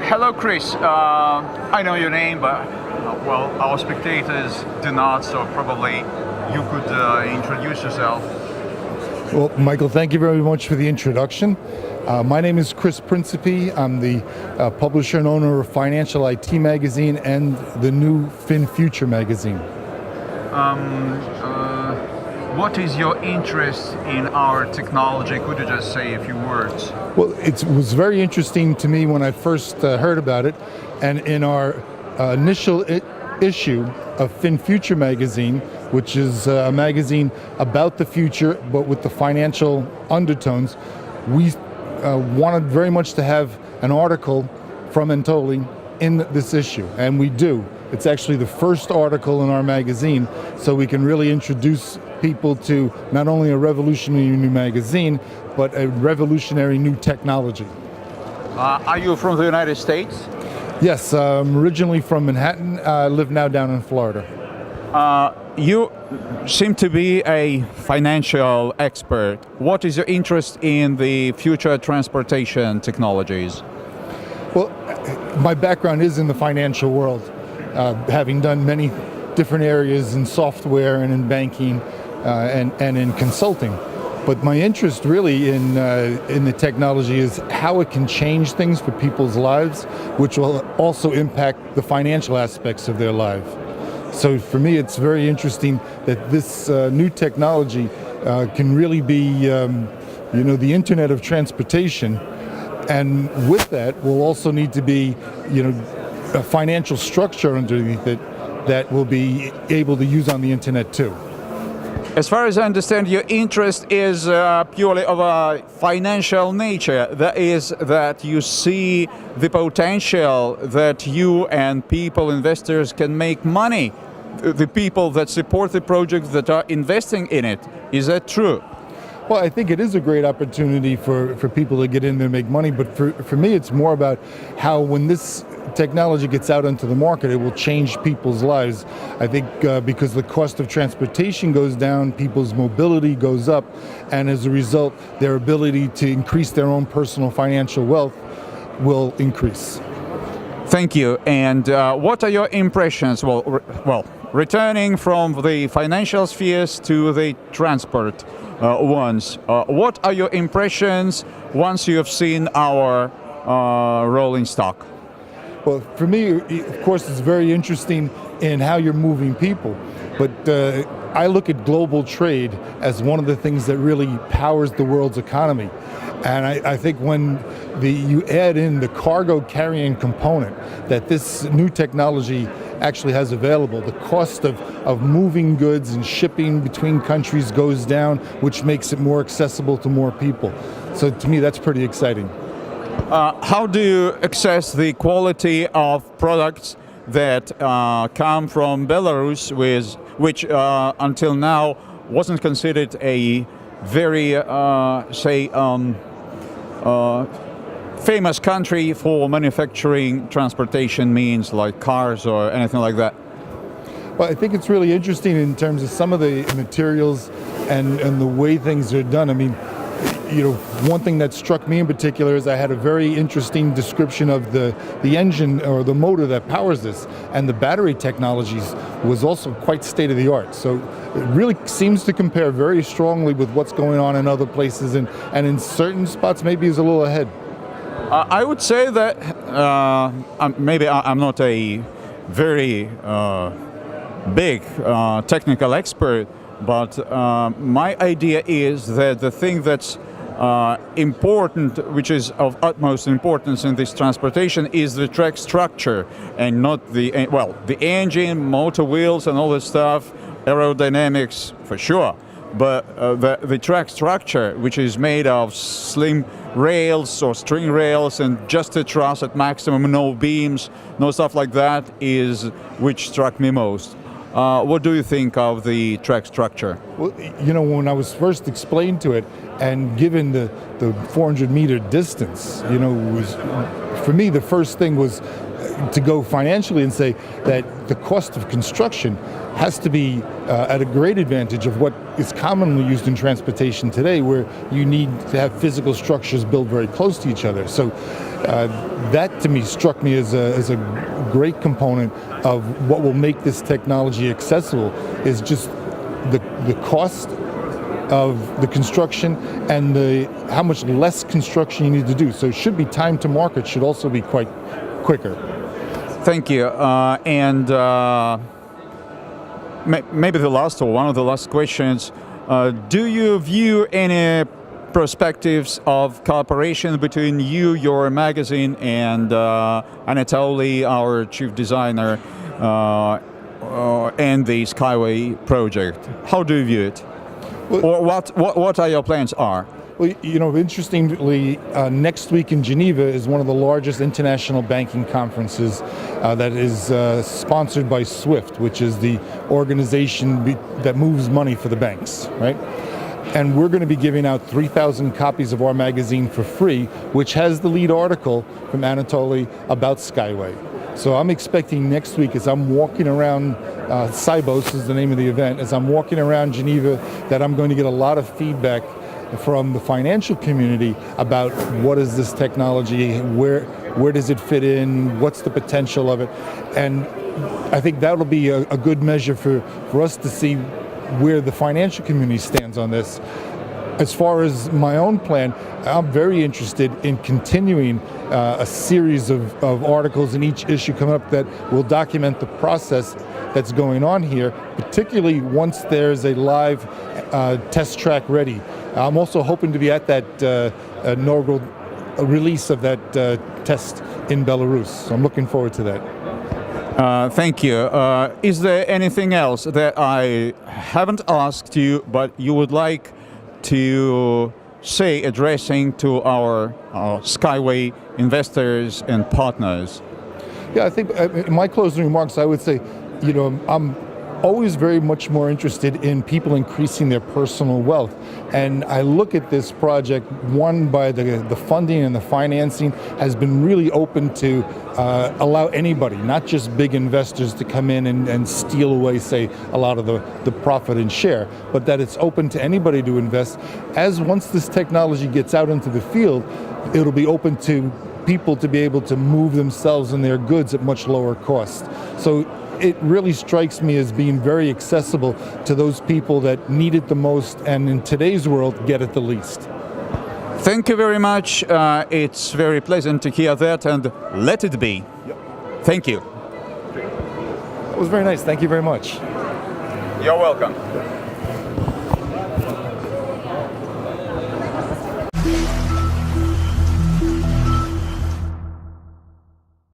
Hello, Chris. I know your name, but well, our spectators do not, so probably you could introduce yourself. Well, Michael, thank you very much for the introduction. My name is Chris Principe. I'm the publisher and owner of Financial IT Magazine and the new FinFuture magazine. What is your interest in our technology? Could you just say a few words? Well, it was very interesting to me when I first heard about it, and in our initial issue of FinFuture magazine, which is a magazine about the future but with the financial undertones, we wanted very much to have an article from Anatoly in this issue, and we do. It's actually the first article in our magazine, so we can really introduce people to not only a revolutionary new magazine, but a revolutionary new technology. Are you from the United States? Yes, I'm originally from Manhattan. I live now down in Florida. You seem to be a financial expert. What is your interest in the future transportation technologies? Well, my background is in the financial world, having done many different areas in software and in banking and in consulting. But my interest really in the technology is how it can change things for people's lives, which will also impact the financial aspects of their life. So for me, it's very interesting that this new technology can really be, the internet of transportation. And with that, will also need to be, a financial structure underneath it that will be able to use on the internet too. As far as I understand, your interest is purely of a financial nature. That is, that you see the potential that you and people, investors, can make money. The people that support the project, that are investing in it. Is that true? Well, I think it is a great opportunity for people to get in there and make money, but for me it's more about how when this technology gets out into the market, it will change people's lives. I think because the cost of transportation goes down, people's mobility goes up, and as a result, their ability to increase their own personal financial wealth will increase. Thank you. And what are your impressions? Well, returning from the financial spheres to the transport ones, what are your impressions once you have seen our rolling stock? Well, for me, of course, it's very interesting in how you're moving people, but I look at global trade as one of the things that really powers the world's economy. And I think when you add in the cargo carrying component that this new technology actually has available, the cost of moving goods and shipping between countries goes down, which makes it more accessible to more people. So to me, that's pretty exciting. How do you assess the quality of products that come from Belarus, which until now wasn't considered a very, famous country for manufacturing transportation means like cars or anything like that? Well, I think it's really interesting in terms of some of the materials and the way things are done. I mean, one thing that struck me in particular is I had a very interesting description of the engine or the motor that powers this, and the battery technologies was also quite state of the art. So it really seems to compare very strongly with what's going on in other places, and in certain spots maybe is a little ahead. I would say that maybe I'm not a very big technical expert, but my idea is that the thing that's important, which is of utmost importance in this transportation, is the track structure, and not the engine, motor wheels and all this stuff, aerodynamics for sure, but the track structure, which is made of slim rails or string rails and just a truss at maximum, no beams, no stuff like that, is which struck me most. What do you think of the track structure? Well, when I was first explained to it and given the 400-meter distance, was, for me, the first thing was to go financially and say that the cost of construction has to be at a great advantage of what is commonly used in transportation today, where you need to have physical structures built very close to each other. So that to me struck me as a great component of what will make this technology accessible, is just the cost of the construction and how much less construction you need to do. So it should be time to market should also be quite quicker. Thank you. Maybe the last or one of the last questions. Do you view any perspectives of cooperation between you, your magazine, and Anatoly, our chief designer, and the SkyWay project? How do you view it? Well, or what are your plans are? Well, you know, interestingly, next week in Geneva is one of the largest international banking conferences that is sponsored by SWIFT, which is the organization that moves money for the banks, right? And we're going to be giving out 3,000 copies of our magazine for free, which has the lead article from Anatoly about SkyWay. So I'm expecting next week, as I'm walking around, Cybos is the name of the event, as I'm walking around Geneva, that I'm going to get a lot of feedback from the financial community about what is this technology, where does it fit in, what's the potential of it. And I think that'll be a good measure for us to see where the financial community stands on this. As far as my own plan, I'm very interested in continuing a series of articles in each issue coming up that will document the process that's going on here, particularly once there's a live test track ready. I'm also hoping to be at that inaugural release of that test in Belarus. So I'm looking forward to that. Thank you. Is there anything else that I haven't asked you, but you would like to say, addressing to our SkyWay investors and partners? Yeah, I think in my closing remarks, I would say, you know, I'm always very much more interested in people increasing their personal wealth. And I look at this project, one, by the funding and the financing has been really open to allow anybody, not just big investors, to come in and steal away, say, a lot of the profit and share, but that it's open to anybody to invest. As once this technology gets out into the field, it'll be open to people to be able to move themselves and their goods at much lower cost. So it really strikes me as being very accessible to those people that need it the most, and in today's world, get it the least. Thank you very much. It's very pleasant to hear that, and let it be. Yep. Thank you. That was very nice. Thank you very much. You're welcome.